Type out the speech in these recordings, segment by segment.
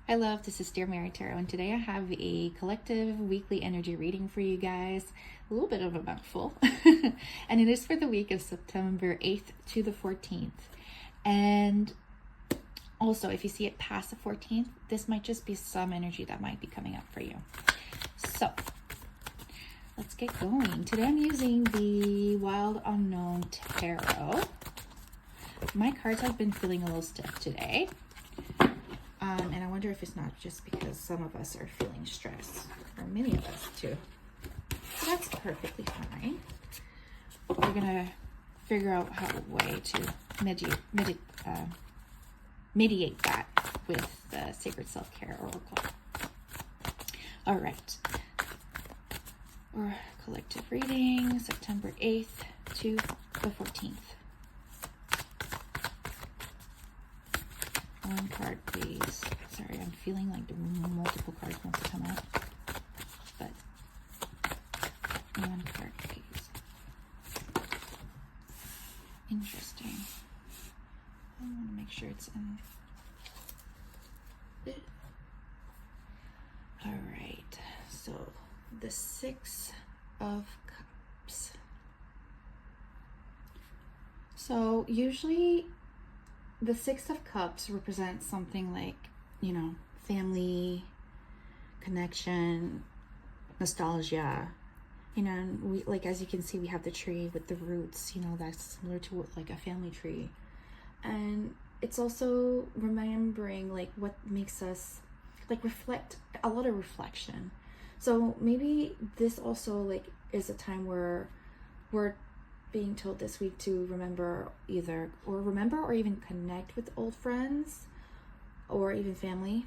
Hi love, this is Dear Mary Tarot, and today I have a collective weekly energy reading for you guys. A little bit of a mouthful. And it is for the week of September 8th to the 14th. And also, if you see it past the 14th, this might just be some energy that might be coming up for you. So, let's get going. Today I'm using the Wild Unknown Tarot. My cards have been feeling a little stiff today. And I wonder if it's not just because some of us are feeling stress, or many of us too. So that's perfectly fine. We're gonna figure out a way to mediate that with the Sacred Self-Care Oracle. All right. Or collective reading, September 8th to the 14th. One card, please. Sorry, I'm feeling like the multiple cards want to come out. But one card, please. Interesting. I want to make sure it's in. Alright, so the Six of Cups. So usually the Six of Cups represents something like, family, connection, nostalgia. And we, like, as you can see, we have the tree with the roots, that's similar to like a family tree. And it's also remembering like what makes us like reflect, a lot of reflection. So maybe this also like is a time where we're being told this week to remember or even connect with old friends or even family.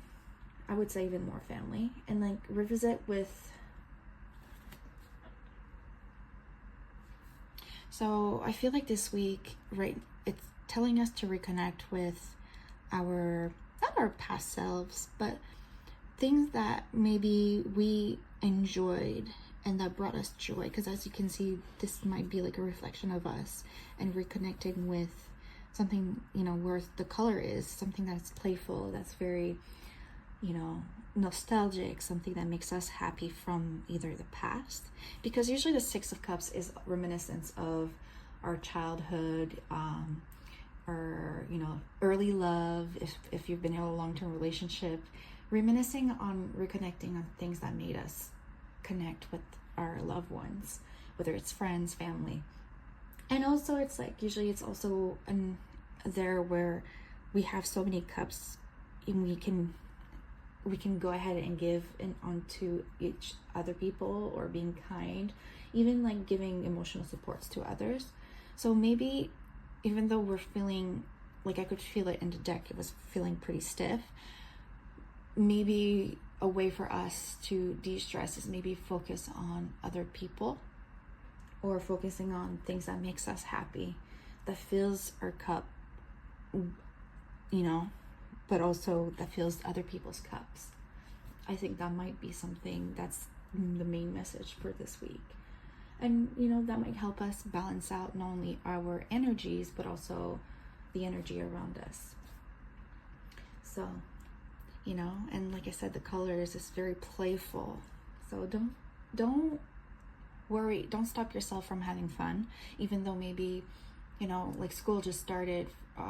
I would say even more family, and like revisit with. So I feel like this week, right, it's telling us to reconnect with not our past selves, but things that maybe we enjoyed and that brought us joy, because as you can see, this might be like a reflection of us and reconnecting with something, where the color is something that's playful, that's very, nostalgic, something that makes us happy from either the past, because usually the Six of Cups is reminiscence of our childhood, or early love, if you've been in a long-term relationship, reminiscing on reconnecting on things that made us connect with our loved ones, whether it's friends, family. And also it's like usually it's also there where we have so many cups and we can go ahead and give onto each other people, or being kind, even like giving emotional supports to others. So maybe even though we're feeling like, I could feel it in the deck, it was feeling pretty stiff, maybe a way for us to de-stress is maybe focus on other people, or focusing on things that makes us happy, that fills our cup, but also that fills other people's cups. I think that might be something that's the main message for this week. And that might help us balance out not only our energies but also the energy around us. So and like I said, the colors is very playful. So don't worry, don't stop yourself from having fun, even though maybe, like school just started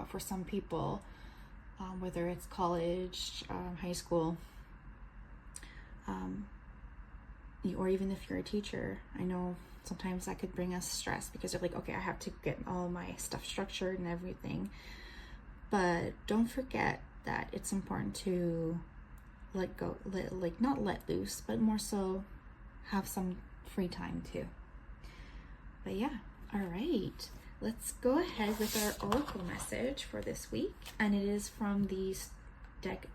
for some people, whether it's college, high school, or even if you're a teacher. I know sometimes that could bring us stress because you're like, okay, I have to get all my stuff structured and everything. But don't forget that it's important to let go, not let loose, but more so have some free time too. But yeah, all right, let's go ahead with our oracle message for this week, and it is from the deck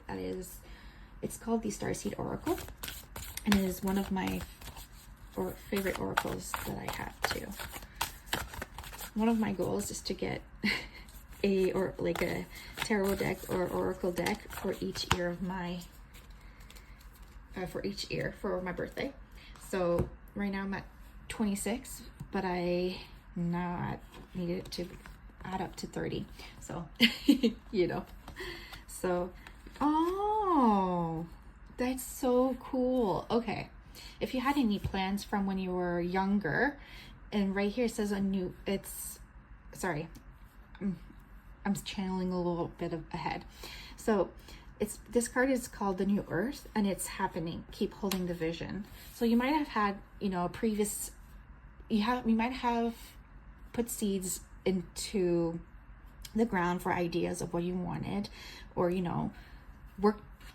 it's called the Starseed Oracle, and it is one of my favorite oracles that I have too. One of my goals is to get a tarot deck or oracle deck for each ear of my for my birthday. So right now I'm at 26, but I needed to add up to 30. So So, oh, That's so cool. Okay. If you had any plans from when you were younger, and right here it says sorry, I'm channeling a little bit ahead. So this card is called the New Earth, and it's happening. Keep holding the vision. So you might have had, you might have put seeds into the ground for ideas of what you wanted, or,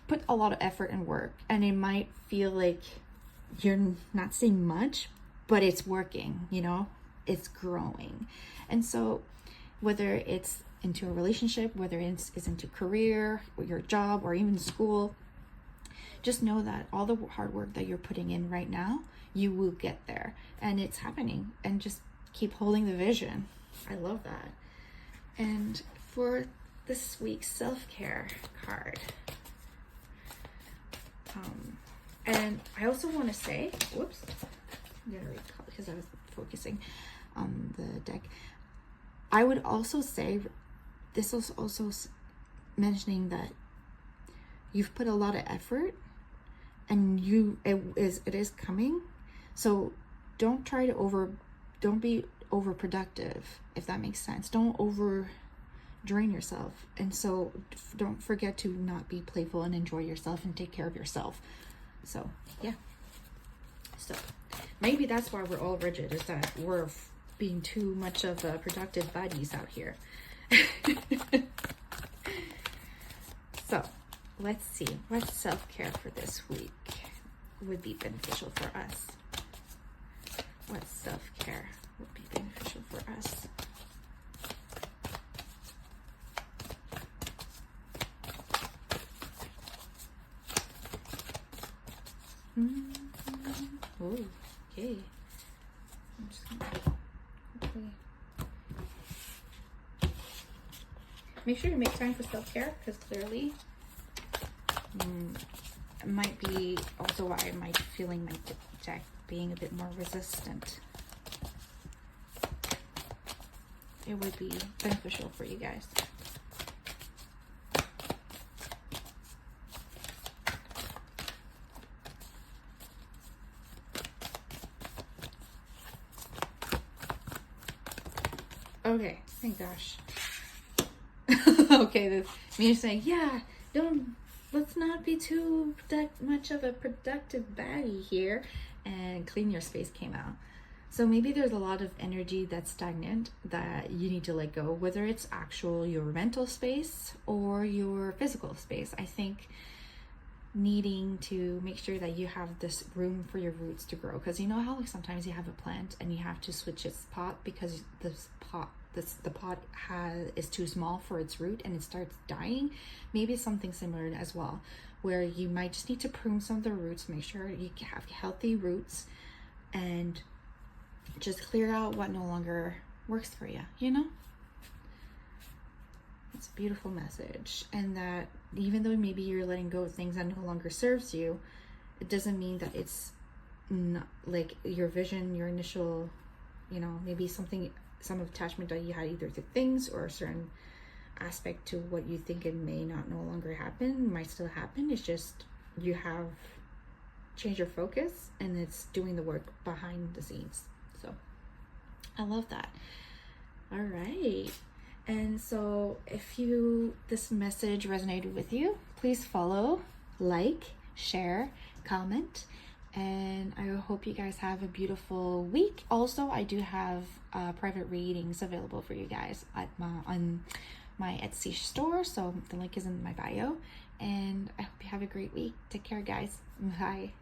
put a lot of effort and work, and it might feel like you're not seeing much, but it's working, it's growing. And so whether it's into a relationship, whether it's into career or your job or even school, just know that all the hard work that you're putting in right now, you will get there, and it's happening. And just keep holding the vision. I love that. And for this week's self-care card, and I also want to say, whoops, I'm gonna read because I was focusing on the deck. I would also say, this is also mentioning that you've put a lot of effort, and it is coming. So don't be overproductive, if that makes sense. Don't drain yourself. And so don't forget to not be playful and enjoy yourself and take care of yourself. So yeah, so maybe that's why we're all rigid, is that we're being too much of a productive buddies out here. So let's see what self-care for this week would be beneficial for us. What self-care would be beneficial for us? Oh, okay. I'm just gonna quickly make sure to make time for self-care, because clearly it might be also why I might feeling my deck being a bit more resistant. It would be beneficial for you guys. Okay, thank gosh. Okay, me saying, yeah, let's not be too much of a productive baddie here, and clean your space came out. So maybe there's a lot of energy that's stagnant that you need to let go, whether it's your mental space or your physical space. I think needing to make sure that you have this room for your roots to grow, because you know how sometimes you have a plant and you have to switch its pot because the pot is too small for its root and it starts dying. Maybe something similar as well, where you might just need to prune some of the roots, make sure you have healthy roots, and just clear out what no longer works for you. It's a beautiful message. And that even though maybe you're letting go of things that no longer serves you, it doesn't mean that it's not like your vision, your initial, maybe some attachment that you had either to things or a certain aspect to what you think it may not no longer happen, might still happen. It's just you have changed your focus, and it's doing the work behind the scenes. So I love that. All right. And so if this message resonated with you, please follow, like, share, comment, and I hope you guys have a beautiful week. Also, I do have private readings available for you guys on my Etsy store, so the link is in my bio. And I hope you have a great week. Take care, guys. Bye.